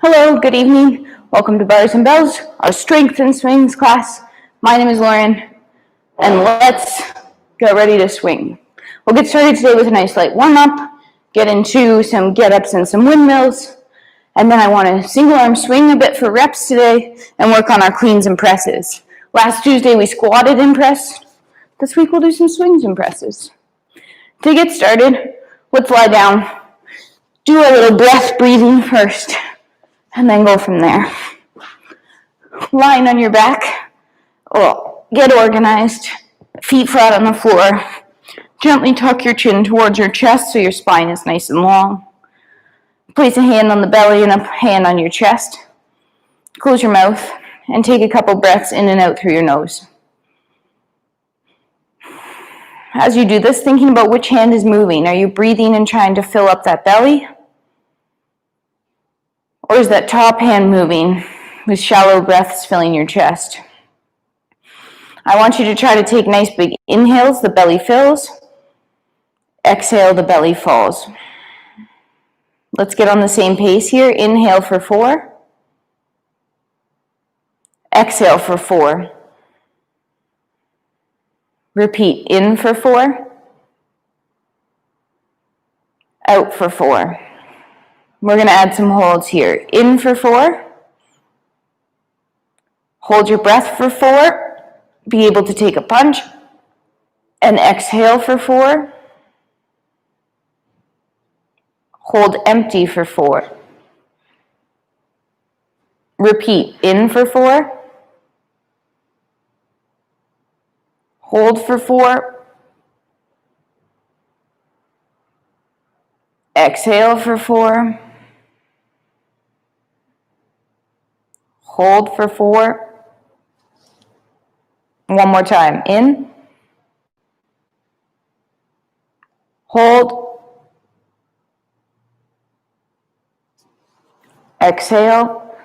Hello, good evening. Welcome to Bars and Bells, our strength and swings class. My name is Lauren, and let's get ready to swing. We'll get started today with a nice light warm-up, get into some get-ups and some windmills, and then I want to single arm swing a bit for reps today and work on our cleans and presses. Last Tuesday we squatted and pressed. This week we'll do some swings and presses. To get started, let's lie down. Do a little breath breathing first, and then go from there. Lying on your back, get organized, feet flat on the floor. Gently tuck your chin towards your chest so your spine is nice and long. Place a hand on the belly and a hand on your chest. Close your mouth and take a couple breaths in and out through your nose. As you do this, thinking about which hand is moving. Are you breathing and trying to fill up that belly? Or is that top hand moving with shallow breaths filling your chest? I want you to try to take nice big inhales, the belly fills. Exhale, the belly falls. Let's get on the same pace here. Inhale for 4. Exhale for 4. Repeat, in for 4. Out for 4. We're going to add some holds here. In for 4. Hold your breath for 4. Be able to take a punch. And exhale for 4. Hold empty for 4. Repeat. In for 4. Hold for 4. Exhale for 4. Hold for 4. One more time. In. Hold. Exhale.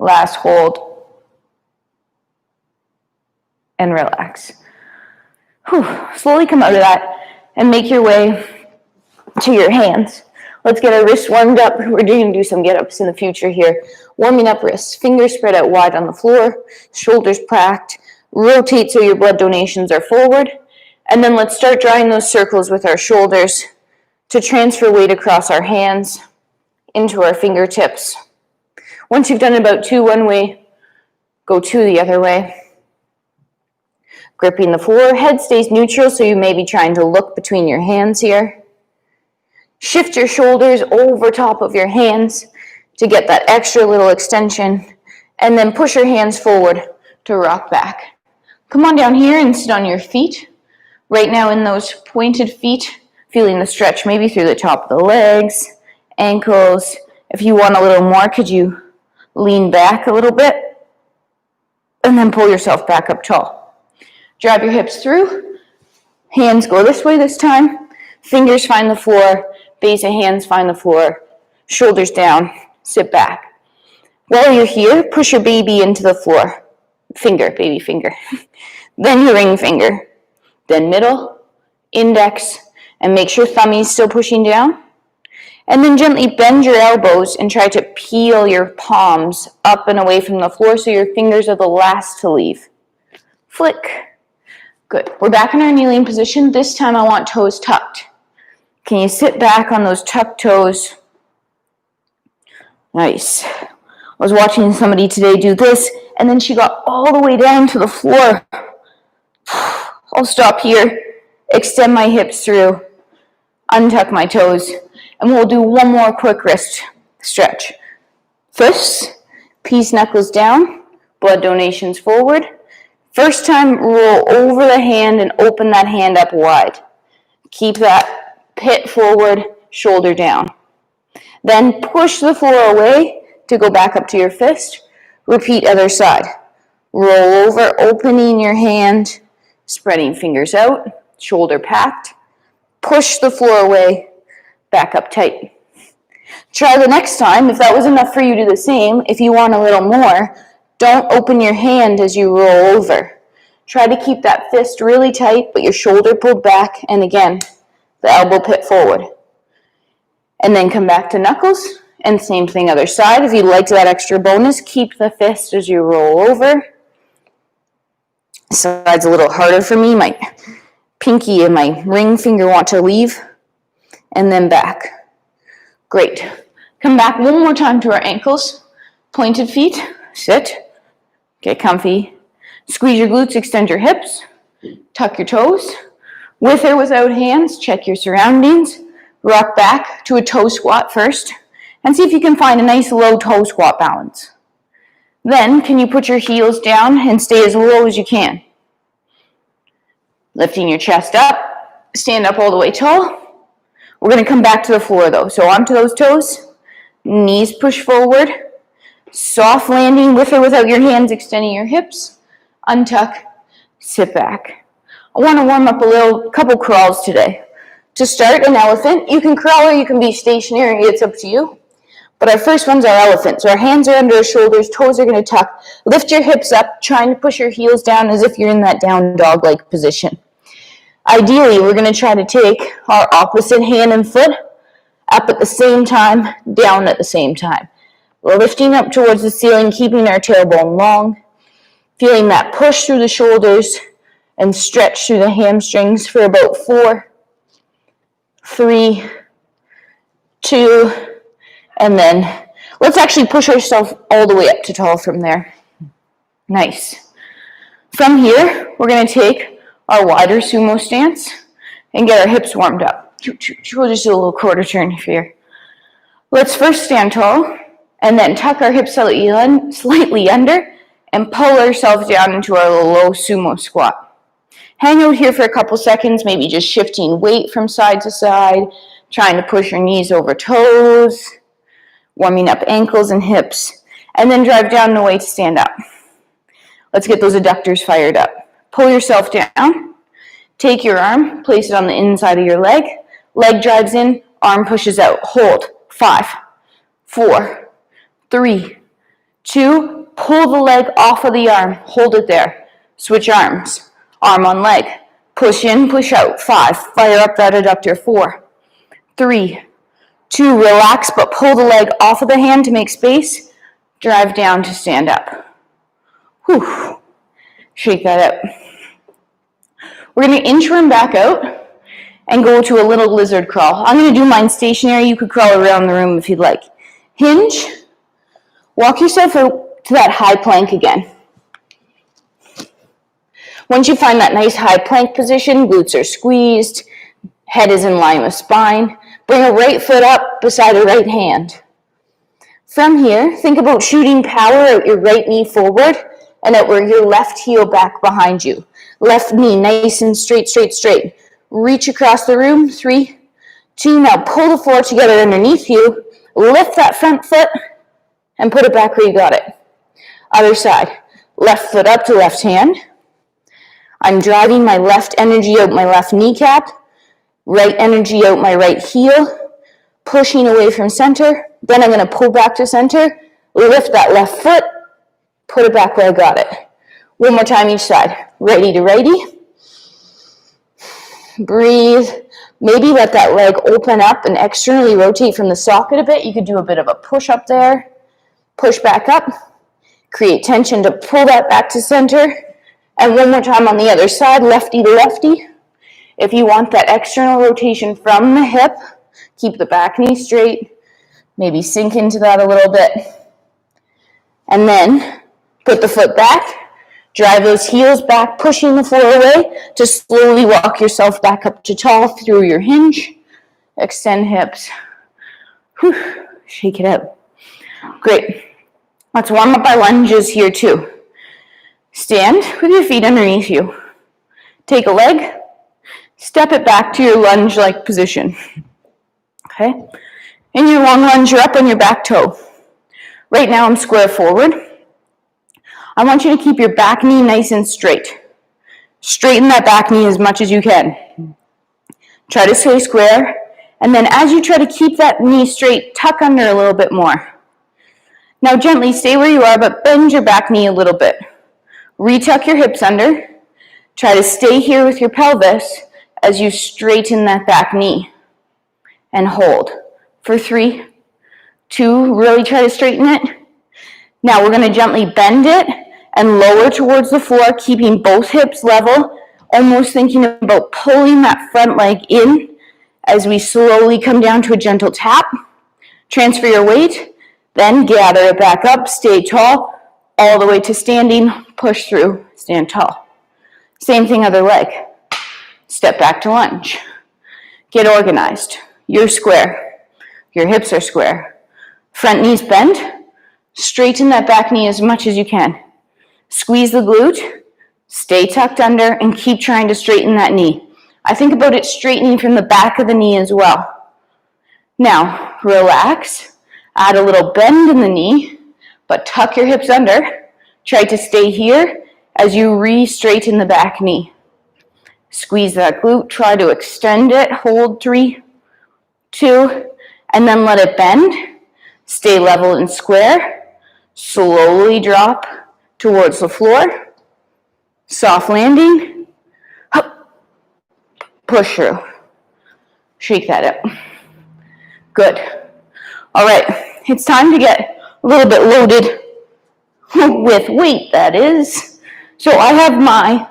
Last hold. And relax. Slowly come out of that and make your way to your hands. Let's get our wrists warmed up. We're going to do some get-ups in the future here. Warming up wrists, fingers spread out wide on the floor, shoulders packed. Rotate so your blood donations are forward. And then let's start drawing those circles with our shoulders to transfer weight across our hands into our fingertips. Once you've done about 2 one way, go 2 the other way. Gripping the floor, head stays neutral, so you may be trying to look between your hands here. Shift your shoulders over top of your hands to get that extra little extension, and then push your hands forward to rock back. Come on down here and sit on your feet. Right now in those pointed feet, feeling the stretch maybe through the top of the legs, ankles. If you want a little more, could you lean back a little bit and then pull yourself back up tall. Drive your hips through. Hands go this way this time. Fingers find the floor. Base of hands find the floor. Shoulders down. Sit back. While you're here, push your baby into the floor. Finger, baby finger. Then your ring finger. Then middle, index, and make sure thumb's still pushing down. And then gently bend your elbows and try to peel your palms up and away from the floor so your fingers are the last to leave. Flick. Good. We're back in our kneeling position. This time I want toes tucked. Can you sit back on those tucked toes? Nice. I was watching somebody today do this, and then she got all the way down to the floor. I'll stop here, extend my hips through, untuck my toes, and we'll do one more quick wrist stretch. Fists, peace knuckles down, blood donations forward. First time, roll over the hand and open that hand up wide. Keep that pit forward, shoulder down. Then push the floor away to go back up to your fist. Repeat other side. Roll over, opening your hand, spreading fingers out, shoulder packed. Push the floor away, back up tight. Try the next time. If that was enough for you, do the same. If you want a little more, don't open your hand as you roll over. Try to keep that fist really tight, but your shoulder pulled back, and again, the elbow pit forward. And then come back to knuckles, and same thing other side. If you'd like that extra bonus, keep the fist as you roll over. Side's a little harder for me. My pinky and my ring finger want to leave. And then back. Great. Come back one more time to our ankles. Pointed feet. Sit. Get comfy. Squeeze your glutes, extend your hips. Tuck your toes. With or without hands, check your surroundings. Rock back to a toe squat first, and see if you can find a nice low toe squat balance. Then, can you put your heels down and stay as low as you can? Lifting your chest up, stand up all the way tall. We're going to come back to the floor though, so onto those toes, knees push forward, soft landing with or without your hands, extending your hips, untuck, sit back. I want to warm up a couple crawls today. To start, an elephant. You can crawl or you can be stationary, it's up to you. But our first one's our elephant. So our hands are under our shoulders, toes are going to tuck. Lift your hips up, trying to push your heels down as if you're in that down dog-like position. Ideally, we're going to try to take our opposite hand and foot up at the same time, down at the same time. We're lifting up towards the ceiling, keeping our tailbone long, feeling that push through the shoulders and stretch through the hamstrings for about 4, 3, 2, and then let's actually push ourselves all the way up to tall from there. Nice. From here, we're going to take our wider sumo stance and get our hips warmed up. We'll just do a little quarter turn here. Let's first stand tall and then tuck our hips slightly under and pull ourselves down into our low sumo squat. Hang out here for a couple seconds, maybe just shifting weight from side to side, trying to push your knees over toes, warming up ankles and hips, and then drive down the way to stand up. Let's get those adductors fired up. Pull yourself down, take your arm, place it on the inside of your leg, leg drives in, arm pushes out, hold, 5, 4, 3, 2, pull the leg off of the arm, hold it there, switch arms. Arm on leg, push in, push out, 5, fire up that adductor, 4, 3, 2, relax, but pull the leg off of the hand to make space, drive down to stand up. Whew. Shake that out. We're going to inchworm back out and go to a little lizard crawl. I'm going to do mine stationary. You could crawl around the room if you'd like. Hinge, walk yourself out to that high plank again. Once you find that nice high plank position, glutes are squeezed, head is in line with spine, bring a right foot up beside a right hand. From here, think about shooting power out your right knee forward and outward your left heel back behind you. Left knee nice and straight, straight, straight. Reach across the room, 3, 2, now pull the floor together underneath you, lift that front foot and put it back where you got it. Other side, left foot up to left hand. I'm driving my left energy out my left kneecap, right energy out my right heel, pushing away from center. Then I'm going to pull back to center, lift that left foot, put it back where I got it. One more time each side. Righty to righty. Breathe. Maybe let that leg open up and externally rotate from the socket a bit. You could do a bit of a push up there. Push back up. Create tension to pull that back to center. And one more time on the other side, lefty to lefty. If you want that external rotation from the hip, keep the back knee straight. Maybe sink into that a little bit. And then put the foot back. Drive those heels back, pushing the floor away to slowly walk yourself back up to tall through your hinge. Extend hips. Whew. Shake it out. Great. Let's warm up our lunges here too. Stand with your feet underneath you. Take a leg, step it back to your lunge-like position. Okay? In your long lunge, you're up on your back toe. Right now, I'm square forward. I want you to keep your back knee nice and straight. Straighten that back knee as much as you can. Try to stay square. And then as you try to keep that knee straight, tuck under a little bit more. Now gently stay where you are, but bend your back knee a little bit. Retuck your hips under. Try to stay here with your pelvis as you straighten that back knee. And hold for 3, 2, really try to straighten it. Now we're going to gently bend it and lower towards the floor, keeping both hips level, almost thinking about pulling that front leg in as we slowly come down to a gentle tap. Transfer your weight, then gather it back up, stay tall, all the way to standing, push through, stand tall. Same thing, other leg. Step back to lunge. Get organized. You're square. Your hips are square. Front knees bend. Straighten that back knee as much as you can. Squeeze the glute. Stay tucked under and keep trying to straighten that knee. I think about it straightening from the back of the knee as well. Now, relax. Add a little bend in the knee, but tuck your hips under. Try to stay here as you re-straighten the back knee. Squeeze that glute, try to extend it, hold 3, 2, and then let it bend. Stay level and square. Slowly drop towards the floor. Soft landing. Push through. Shake that up. Good. All right, it's time to get a little bit loaded with weight, that is. So I have my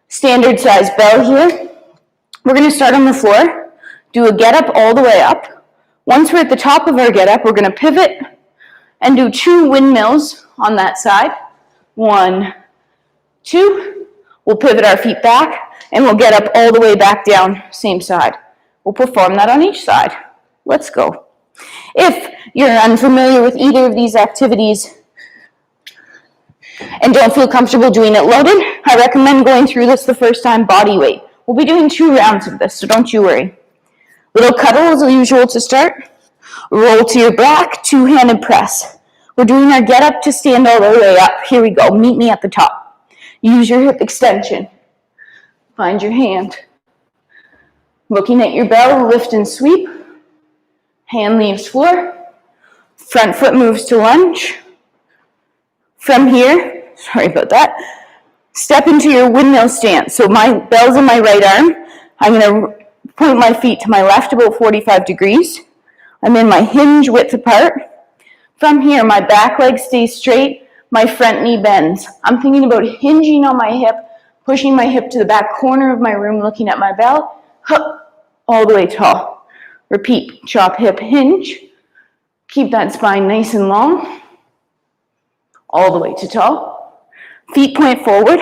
standard size bell here. We're going to start on the floor, do a get up all the way up. Once we're at the top of our get up, we're going to pivot and do 2 windmills on that side. 1, 2. We'll pivot our feet back and we'll get up all the way back down, same side. We'll perform that on each side. Let's go. If you're unfamiliar with either of these activities and don't feel comfortable doing it loaded, I recommend going through this the first time body weight. We'll be doing 2 rounds of this, so don't you worry. Little cuddle as usual to start. Roll to your back, 2-handed press. We're doing our get up to stand all the way up. Here we go. Meet me at the top. Use your hip extension. Find your hand. Looking at your bell, lift and sweep. Hand leaves floor. Front foot moves to lunge. From here, sorry about that, step into your windmill stance. So my bell's in my right arm. I'm going to point my feet to my left about 45 degrees. I'm in my hinge width apart. From here, my back leg stays straight, my front knee bends. I'm thinking about hinging on my hip, pushing my hip to the back corner of my room, looking at my bell, all the way tall. Repeat, chop, hip, hinge. Keep that spine nice and long, all the way to tall. Feet point forward,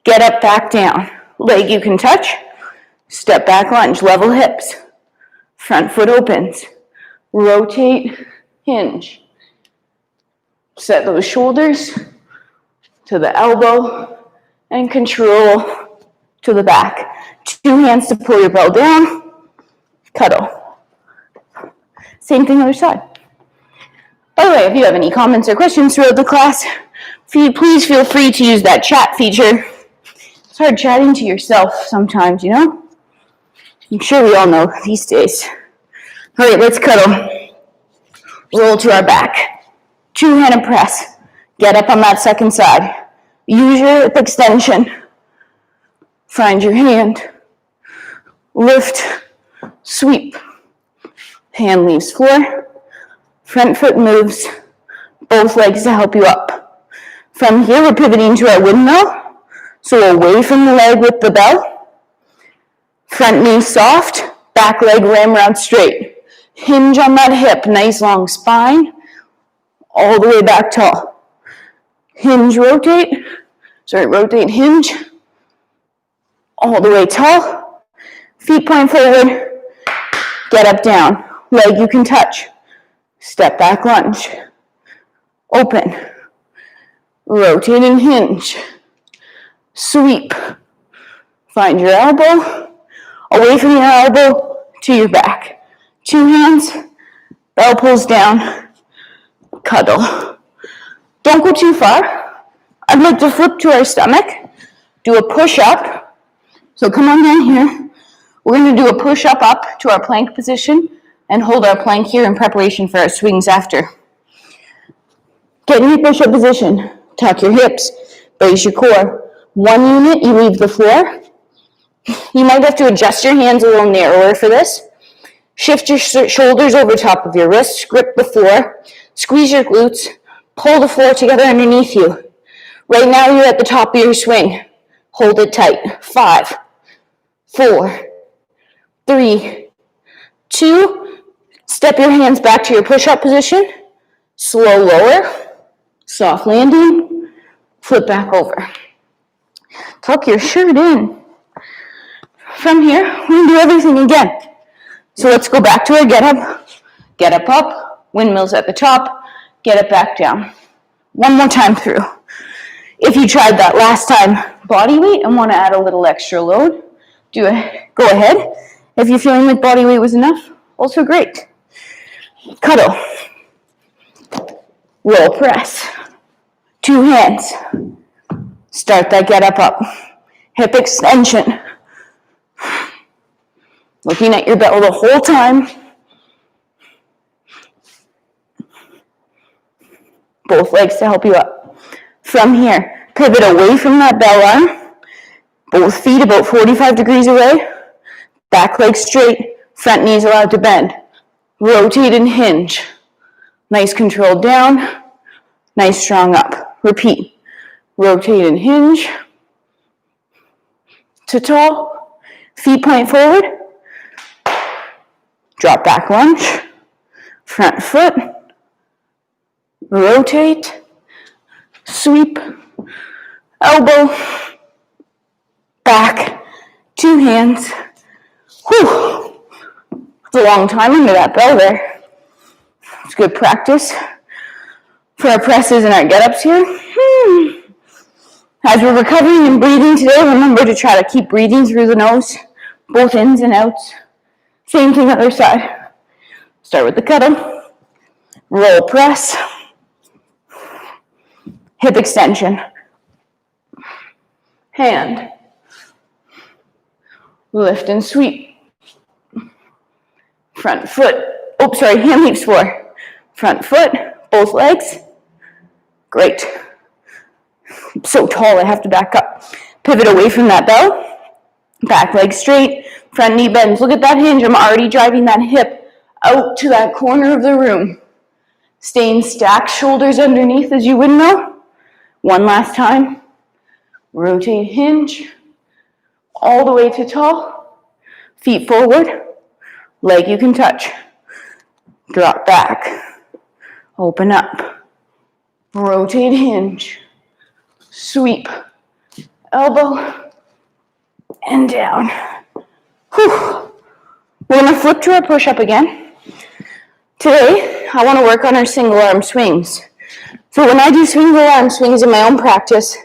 get up, back down. Leg you can touch, step back lunge, level hips. Front foot opens, rotate, hinge. Set those shoulders to the elbow and control to the back. 2 hands to pull your bell down, cuddle. Same thing other side. By the way, if you have any comments or questions throughout the class, please feel free to use that chat feature. It's hard chatting to yourself sometimes, you know? I'm sure we all know these days. All right, let's cuddle. Roll to our back. 2-handed press. Get up on that second side. Use your hip extension. Find your hand. Lift, sweep. Hand leaves floor. Front foot moves. Both legs to help you up. From here, we're pivoting to our windmill. So away from the leg with the bell. Front knee soft, back leg ramrod straight. Hinge on that hip, nice long spine, all the way back tall. Hinge, rotate, hinge, all the way tall. Feet point forward, get up, down. Leg you can touch. Step back lunge. Open. Rotate and hinge. Sweep. Find your elbow. Away from your elbow to your back. 2 hands. Bell pulls down. Cuddle. Don't go too far. I'd like to flip to our stomach. Do a push-up. So come on down here. We're going to do a push-up up to our plank position and hold our plank here in preparation for our swings after. Get in your push-up position. Tuck your hips. Brace your core. 1 unit, you leave the floor. You might have to adjust your hands a little narrower for this. Shift your shoulders over top of your wrists, grip the floor, squeeze your glutes, pull the floor together underneath you. Right now you're at the top of your swing. Hold it tight. 5, 4, 3, 2. Step your hands back to your push-up position. Slow lower, soft landing, flip back over. Tuck your shirt in. From here, we're going to do everything again. So let's go back to our get up, windmills at the top, get it back down. One more time through. If you tried that last time, body weight, and want to add a little extra load, go ahead. If you're feeling like body weight was enough, also great. Cuddle. Roll press. 2 hands. Start that get up. Hip extension. Looking at your belly the whole time. Both legs to help you up. From here, pivot away from that bell arm. Both feet about 45 degrees away. Back leg straight. Front knees allowed to bend. Rotate and hinge. Nice controlled down. Nice strong up. Repeat. Rotate and hinge. To tall. Feet point forward. Drop back lunge. Front foot. Rotate. Sweep. Elbow. Back. 2 hands. Whew. It's a long time under that bell there. It's good practice for our presses and our get-ups here. As we're recovering and breathing today, remember to try to keep breathing through the nose, both ins and outs. Same thing other side. Start with the cuddle. Roll press. Hip extension. Hand. Lift and sweep. Front foot. Hand leaps floor. Front foot. Both legs. Great. I'm so tall I have to back up. Pivot away from that bell. Back leg straight. Front knee bends. Look at that hinge. I'm already driving that hip out to that corner of the room. Staying stacked, shoulders underneath as you windmill. One last time. Rotate, hinge. All the way to tall. Feet forward. Leg you can touch. Drop back. Open up. Rotate, hinge. Sweep. Elbow. And down. Whew. We're going to flip to our push-up again. Today, I want to work on our single arm swings. So when I do single arm swings in my own practice,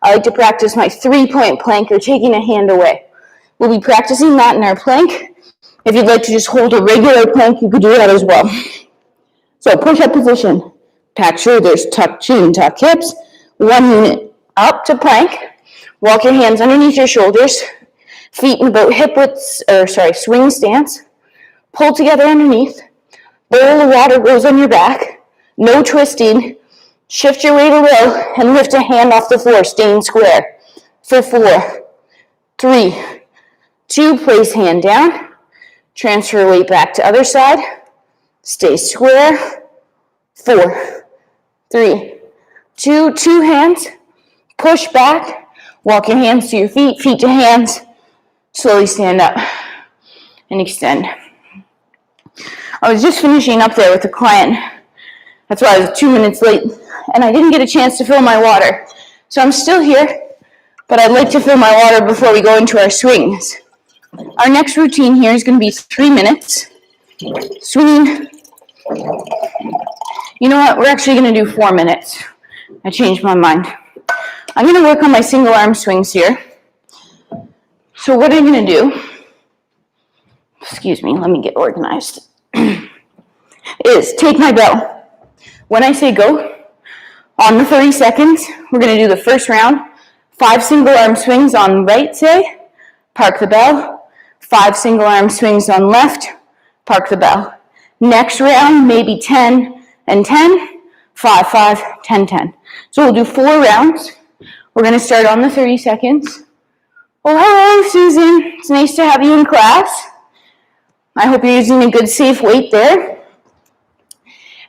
I like to practice my 3-point plank or taking a hand away. We'll be practicing that in our plank. If you'd like to just hold a regular plank, you could do that as well. So push-up position. Pack shoulders, tuck chin, tuck hips. 1 unit up to plank. Walk your hands underneath your shoulders. Feet in about swing stance. Pull together underneath. Bowl of water goes on your back. No twisting. Shift your weight a little and lift a hand off the floor, staying square. For 4, 3, 2, place hand down. Transfer weight back to other side. Stay square. 4, 3, 2, 2 hands. Push back. Walk your hands to your feet, feet to hands. Slowly stand up and extend. I was just finishing up there with a client. That's why I was 2 minutes late, and I didn't get a chance to fill my water. So I'm still here, but I'd like to fill my water before we go into our swings. Our next routine here is going to be 3 minutes. Swinging. You know what? We're actually going to do 4 minutes. I changed my mind. I'm going to work on my single arm swings here. So what I'm going to do, let me get organized, is take my bell. When I say go, on the 30 seconds, we're going to do the first round. 5 single arm swings on right, say, park the bell. 5 single arm swings on left, park the bell. Next round, maybe 10 and 10, 5, 5, 10, 10. So we'll do 4 rounds. We're going to start on the 30 seconds. Well, hello, Susan. It's nice to have you in class. I hope you're using a good safe weight there.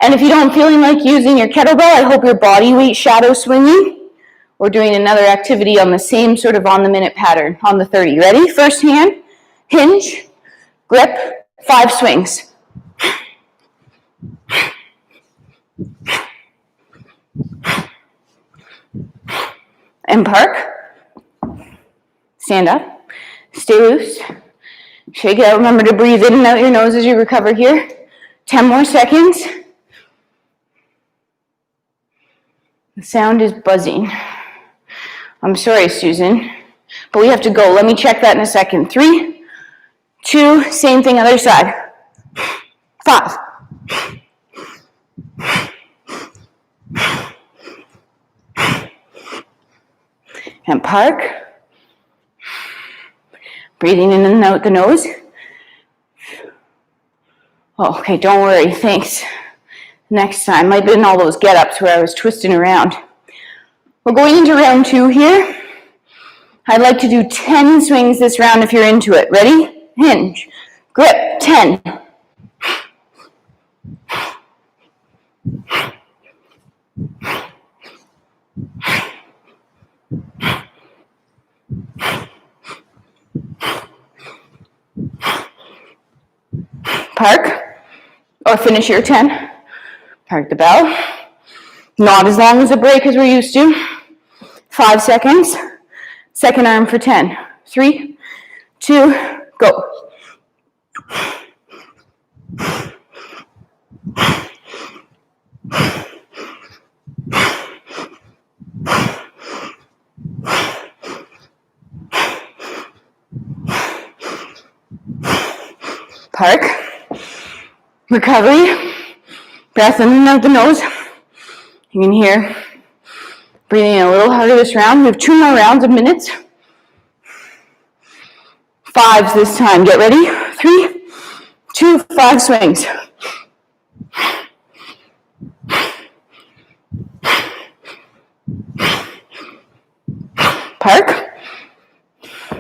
And if you don't feel like using your kettlebell, I hope your body weight shadow swinging. We're doing another activity on the same sort of on the minute pattern, on the 30. Ready? First hand, hinge, grip, 5 swings. And park. Stand up. Stay loose. Shake it out. Remember to breathe in and out your nose as you recover here. 10 more seconds. The sound is buzzing. I'm sorry, Susan, but we have to go. Let me check that in a second. 3, 2, same thing, other side. 5. And park. Breathing in and out the nose. Oh, okay, don't worry, thanks. Next time, might have been all those get-ups where I was twisting around. We're going into round 2 here. I'd like to do 10 swings this round if you're into it. Ready? Hinge. Grip. 10. Park. Or finish your 10. Park the bell. Not as long as a break as we're used to. 5 seconds. Second arm for 10. 3, 2, go. Park. Recovery. Breath in and out the nose. You can hear breathing in a little harder this round. We have 2 more rounds of minutes. 5s this time. Get ready. 3, 2, 5 swings. Park. A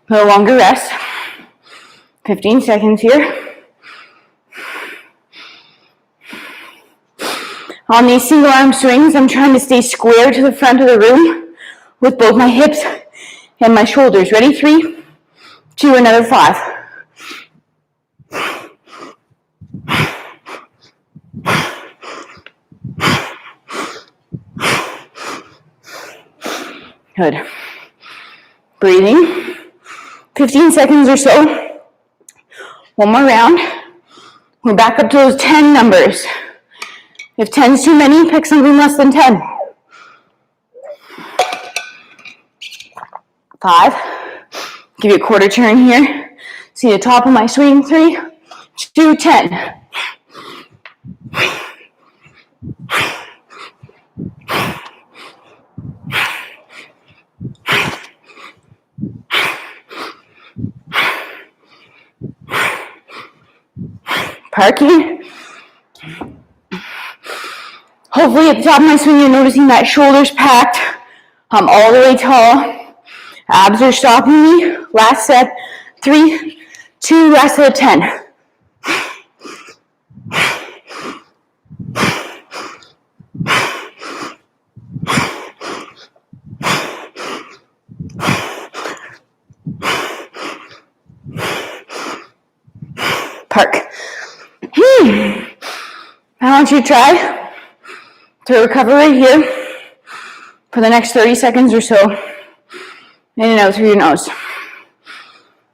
little longer rest. 15 seconds here. On these single arm swings, I'm trying to stay square to the front of the room with both my hips and my shoulders. Ready? 3, 2, another 5. Good. Breathing. 15 seconds or so. One more round. We're back up to those 10 numbers. If 10's too many, pick something less than 10. 5. Give you a quarter turn here. See the top of my swing. 3, 2, 10. Parking. Hopefully at the top of my swing you're noticing that shoulders packed. I'm all the way tall. Abs are stopping me. Last set. 3, 2, last set of 10. Park. I want you to try to recover right here for the next 30 seconds or so. In and out through your nose.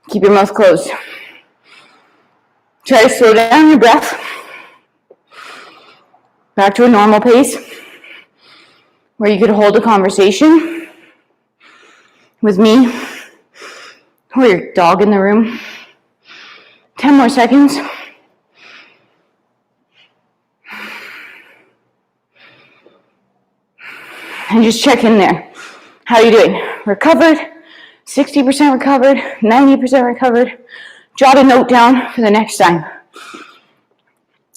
Keep your mouth closed. Try to slow down your breath. Back to a normal pace where you could hold a conversation with me or your dog in the room. 10 more seconds. And just check in there. How are you doing? Recovered? 60% recovered? 90% recovered? Jot a note down for the next time.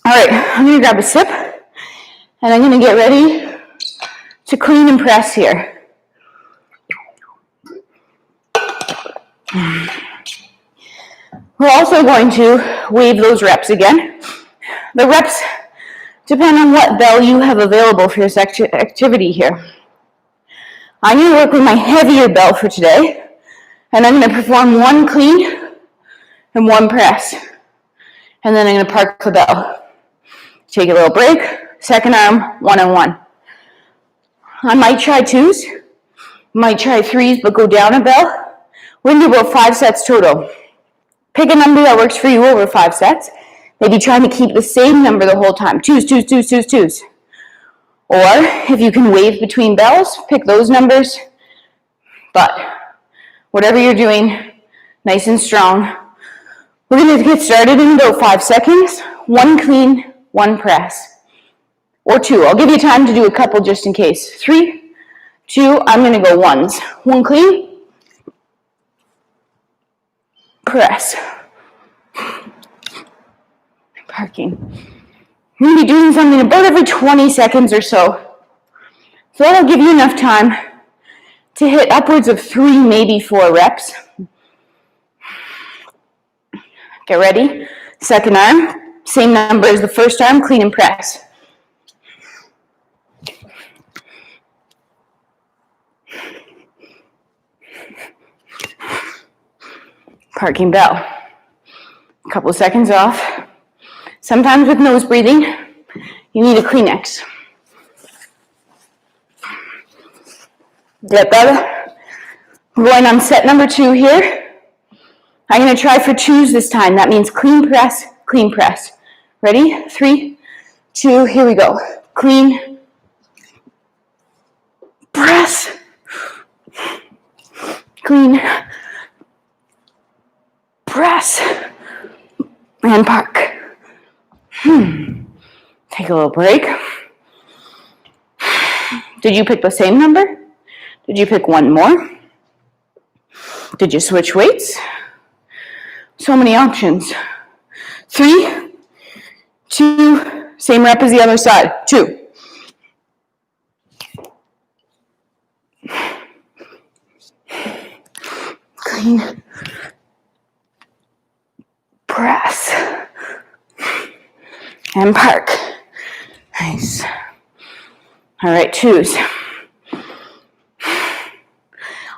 All right, I'm going to grab a sip, and I'm going to get ready to clean and press here. We're also going to wave those reps again. The reps depend on what bell you have available for this activity here. I'm going to work with my heavier bell for today, and I'm going to perform one clean and one press. And then I'm going to park the bell. Take a little break, second arm, one on one. I might try twos, might try threes, but go down a bell. We're going to do about 5 sets total. Pick a number that works for you over 5 sets. Maybe trying to keep the same number the whole time. Twos, twos, twos, twos, twos. Or if you can wave between bells, pick those numbers. But whatever you're doing, nice and strong. We're going to get started in about 5 seconds. One clean, one press. Or two. I'll give you time to do a couple just in case. 3, 2, I'm going to go ones. One clean, press. Parking. You're going to be doing something about every 20 seconds or so. So that'll give you enough time to hit upwards of 3, maybe 4 reps. Get ready. Second arm, same number as the first arm, clean and press. Parking bell. A couple seconds off. Sometimes with nose breathing, you need a Kleenex. Get better. We're going on set number 2 here. I'm going to try for twos this time. That means clean press, clean press. Ready? 3, 2, here we go. Clean, press, clean, press, and park. Take a little break. Did you pick the same number? Did you pick one more? Did you switch weights? So many options. 3, 2, same rep as the other side. 2. Clean. Press. And park. Nice. All right, twos.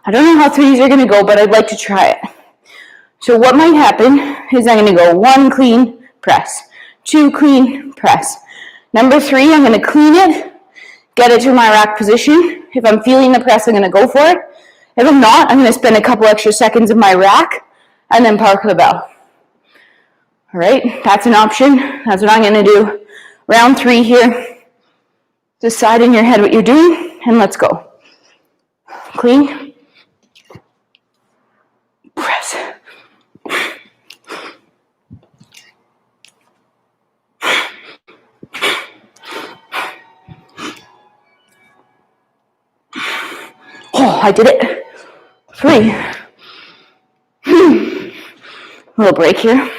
I don't know how threes are going to go, but I'd like to try it. So what might happen is I'm going to go 1 clean, press. 2 clean, press. Number 3, I'm going to clean it, get it to my rack position. If I'm feeling the press, I'm going to go for it. If I'm not, I'm going to spend a couple extra seconds in my rack and then park the bell. All right, that's an option. That's what I'm going to do. Round 3 here. Decide in your head what you're doing, and let's go. Clean. Press. Oh, I did it. 3. A little break here.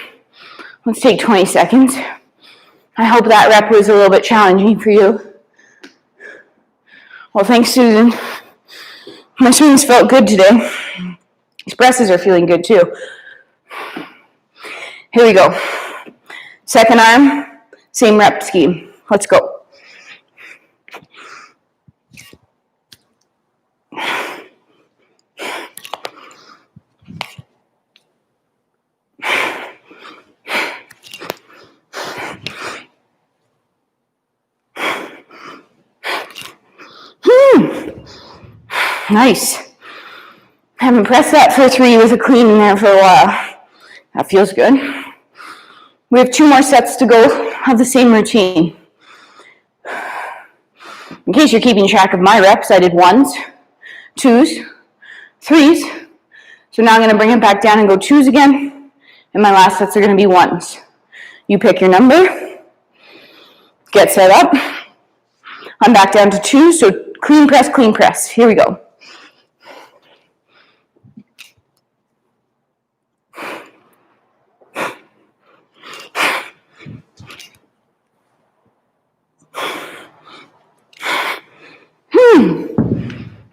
Let's take 20 seconds. I hope that rep was a little bit challenging for you. Well, thanks, Susan. My swings felt good today. These presses are feeling good too. Here we go. Second arm, same rep scheme. Let's go. Nice. Haven't pressed that for 3 with a clean in there for a while. That feels good. We have 2 more sets to go of the same routine. In case you're keeping track of my reps, I did 1s, 2s, 3s. So now I'm going to bring it back down and go 2s again. And my last sets are going to be 1s. You pick your number. Get set up. I'm back down to 2s, so clean press, clean press. Here we go.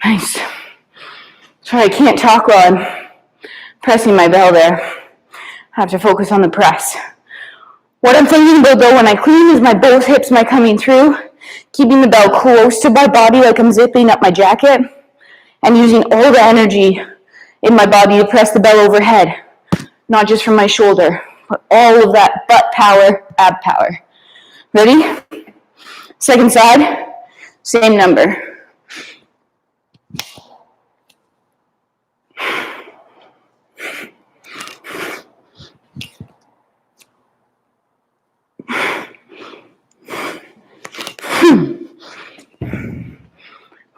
Nice. Sorry, I can't talk while I'm pressing my bell there. have to focus on the press. What I'm thinking about though when I clean is my both hips might coming through, keeping the bell close to my body like I'm zipping up my jacket, and using all the energy in my body to press the bell overhead, not just from my shoulder, but all of that butt power, ab power. Ready? Second side, same number.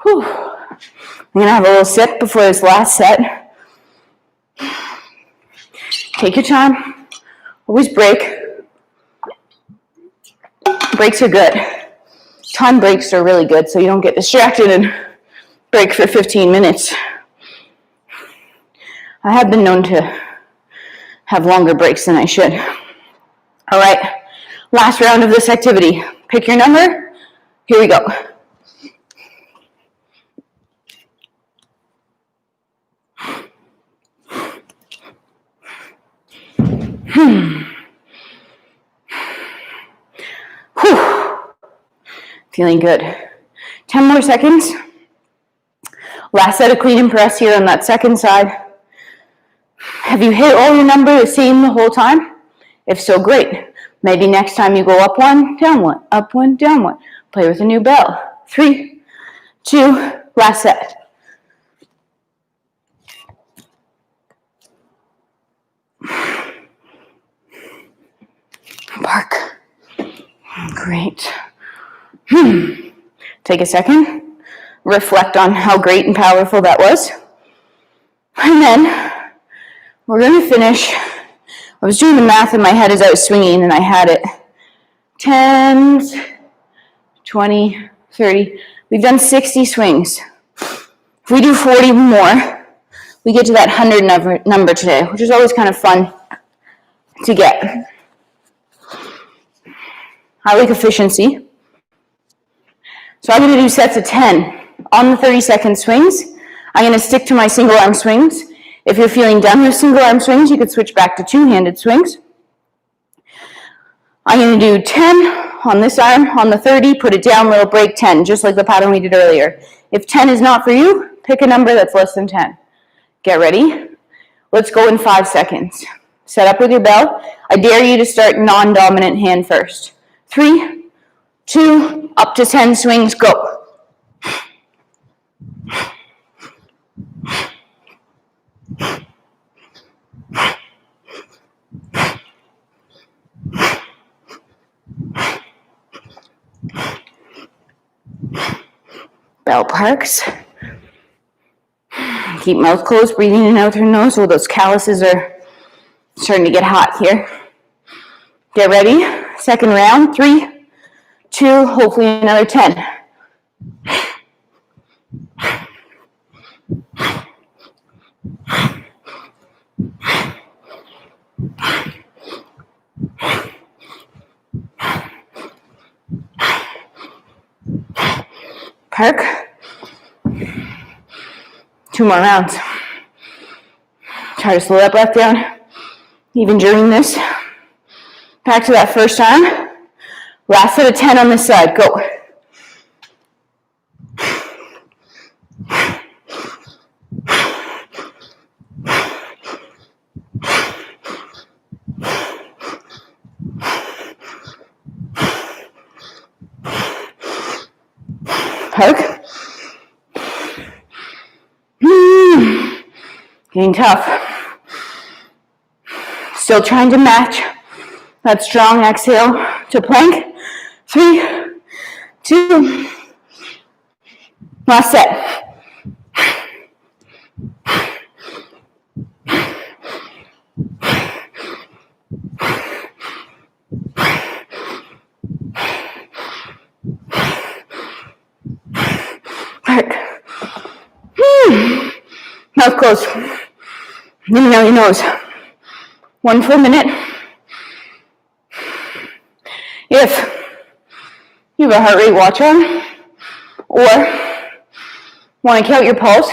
Whew. I'm going to have a little sip before this last set. Take your time. Always break. Breaks are good. Time breaks are really good so you don't get distracted and break for 15 minutes. I have been known to have longer breaks than I should. All right, last round of this activity. Pick your number. Here we go. Feeling good. 10 more seconds. Last set of clean and press here on that second side. Have you hit all your number the same the whole time? If so, great. Maybe next time you go up one, down one, up one, down one. Play with a new bell. 3, 2, last set. Bark. Great. Take a second. Reflect on how great and powerful that was. And then we're going to finish. I was doing the math in my head as I was swinging, and I had it 10s, 20, 30. We've done 60 swings. If we do 40 more, we get to that 100 number today, which is always kind of fun to get. I like efficiency. So I'm going to do sets of 10 on the 30-second swings. I'm going to stick to my single arm swings. If you're feeling done with single arm swings, you could switch back to two-handed swings. I'm going to do 10 on this arm. On the 30, put it down, little break 10, just like the pattern we did earlier. If 10 is not for you, pick a number that's less than 10. Get ready. Let's go in 5 seconds. Set up with your bell. I dare you to start non-dominant hand first. 3, 2, up to 10 swings, go. Bell parks. Keep mouth closed, breathing in and out through nose. So those calluses are starting to get hot here. Get ready. Second round. 3, 2, hopefully another 10. Park. 2 more rounds. Try to slow that breath down, even during this. Back to that first arm. Last set of 10 on this side. Go. Park. Getting tough. Still trying to match that strong exhale to plank. 3, 2, last set. Park. Mouth closed. In and out your nose. 1 full minute. If you have a heart rate watch on, or want to count your pulse,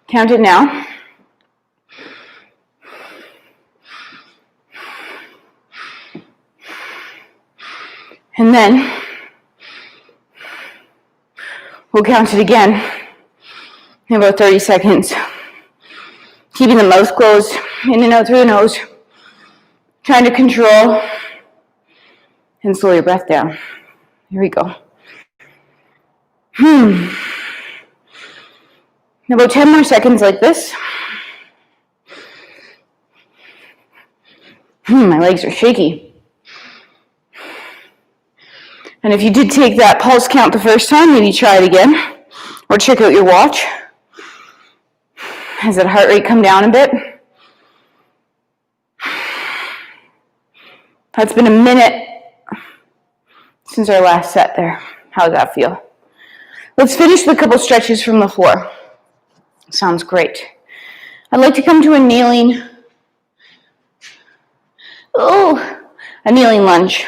count it now. And then we'll count it again in about 30 seconds. Keeping the mouth closed, in and out through the nose. Trying to control and slow your breath down. Here we go. About 10 more seconds like this. My legs are shaky. And if you did take that pulse count the first time, maybe try it again. Or check out your watch. Has that heart rate come down a bit? It's been a minute since our last set there. How does that feel? Let's finish with a couple stretches from the floor. Sounds great. I'd like to come to a kneeling lunge.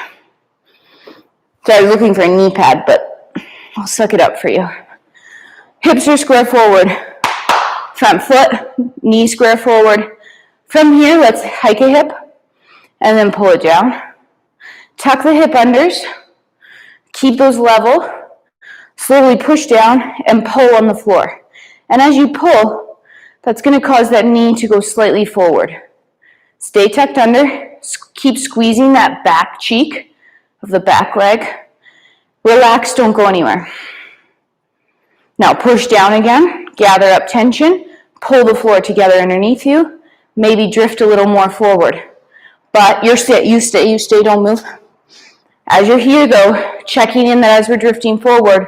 So I was looking for a knee pad, but I'll suck it up for you. Hips are square forward. Front foot, knee square forward. From here, let's hike a hip and then pull it down. Tuck the hip unders. Keep those level. Slowly push down and pull on the floor. And as you pull, that's going to cause that knee to go slightly forward. Stay tucked under. Keep squeezing that back cheek of the back leg. Relax, don't go anywhere. Now push down again. Gather up tension. Pull the floor together underneath you. Maybe drift a little more forward. But you stay, don't move. As you're here though, checking in that as we're drifting forward,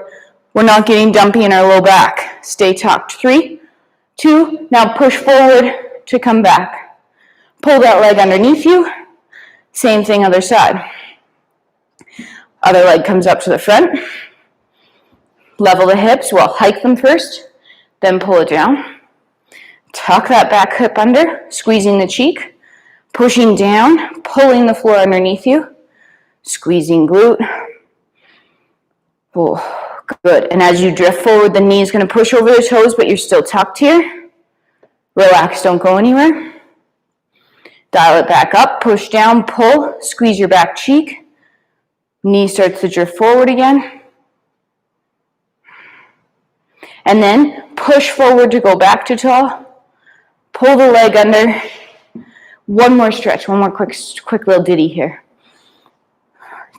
we're not getting dumpy in our low back. Stay tucked. 3, 2, now push forward to come back. Pull that leg underneath you. Same thing other side. Other leg comes up to the front. Level the hips. Well, hike them first, then pull it down. Tuck that back hip under, squeezing the cheek. Pushing down, pulling the floor underneath you. Squeezing glute. Oh, good. And as you drift forward, the knee is going to push over the toes, but you're still tucked here. Relax, don't go anywhere. Dial it back up, push down, pull, squeeze your back cheek. Knee starts to drift forward again. And then push forward to go back to tall. Pull the leg under. One more stretch, one more quick little ditty here.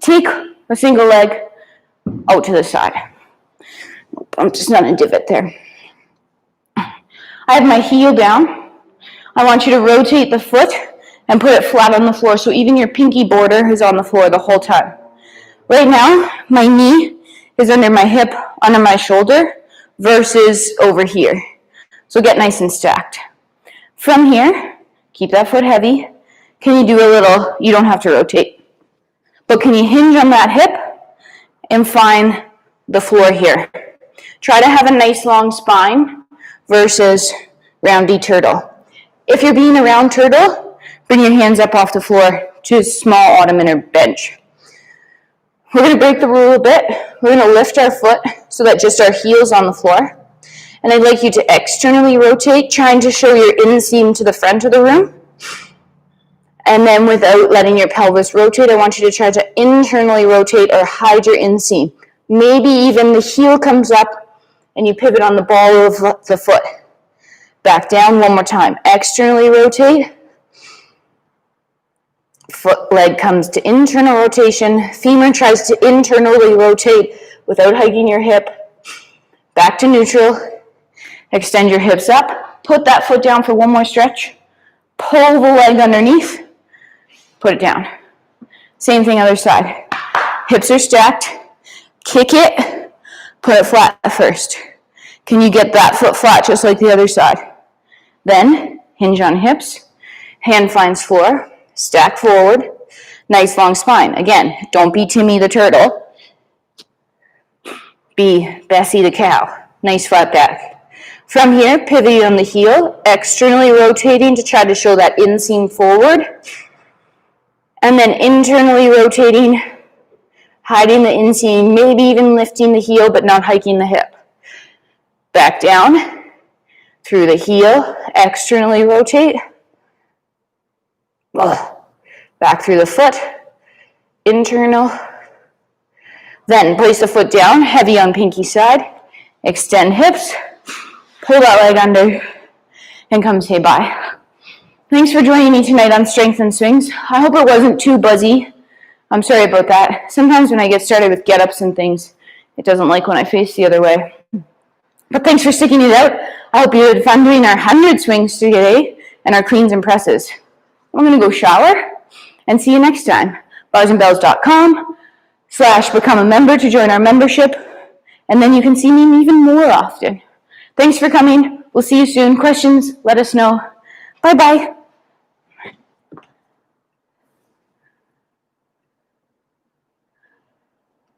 Take a single leg out to the side. I'm just not a divot there. I have my heel down. I want you to rotate the foot and put it flat on the floor so even your pinky border is on the floor the whole time. Right now, my knee is under my hip, under my shoulder, versus over here. So get nice and stacked. From here, keep that foot heavy. Can you do a little, you don't have to rotate, but can you hinge on that hip and find the floor here? Try to have a nice long spine versus roundy turtle. If you're being a round turtle, bring your hands up off the floor to a small ottoman or bench. We're going to break the rule a bit. We're going to lift our foot so that just our heel's on the floor. And I'd like you to externally rotate, trying to show your inseam to the front of the room. And then without letting your pelvis rotate, I want you to try to internally rotate or hide your inseam. Maybe even the heel comes up and you pivot on the ball of the foot. Back down one more time. Externally rotate. Foot leg comes to internal rotation. Femur tries to internally rotate without hiking your hip. Back to neutral. Extend your hips up. Put that foot down for one more stretch. Pull the leg underneath. Put it down. Same thing other side. Hips are stacked. Kick it. Put it flat first. Can you get that foot flat just like the other side? Then hinge on hips. Hand finds floor. Stack forward. Nice long spine. Again, don't be Timmy the turtle. Be Bessie the cow. Nice flat back. From here, pivoting on the heel, externally rotating to try to show that inseam forward. And then internally rotating, hiding the inseam, maybe even lifting the heel but not hiking the hip. Back down, through the heel, externally rotate. Back through the foot, internal, Then place the foot down, heavy on pinky side. Extend hips, pull that leg under, and come say bye. Thanks for joining me tonight on Strength and Swings. I hope it wasn't too buzzy. I'm sorry about that. Sometimes when I get started with get-ups and things, it doesn't like when I face the other way. But thanks for sticking it out. I hope you had fun doing our 100 swings today and our cleans and presses. I'm going to go shower and see you next time. barresandbells.com/becomeamember to join our membership, and then you can see me even more often. Thanks for coming. We'll see you soon. Questions, let us know. Bye-bye.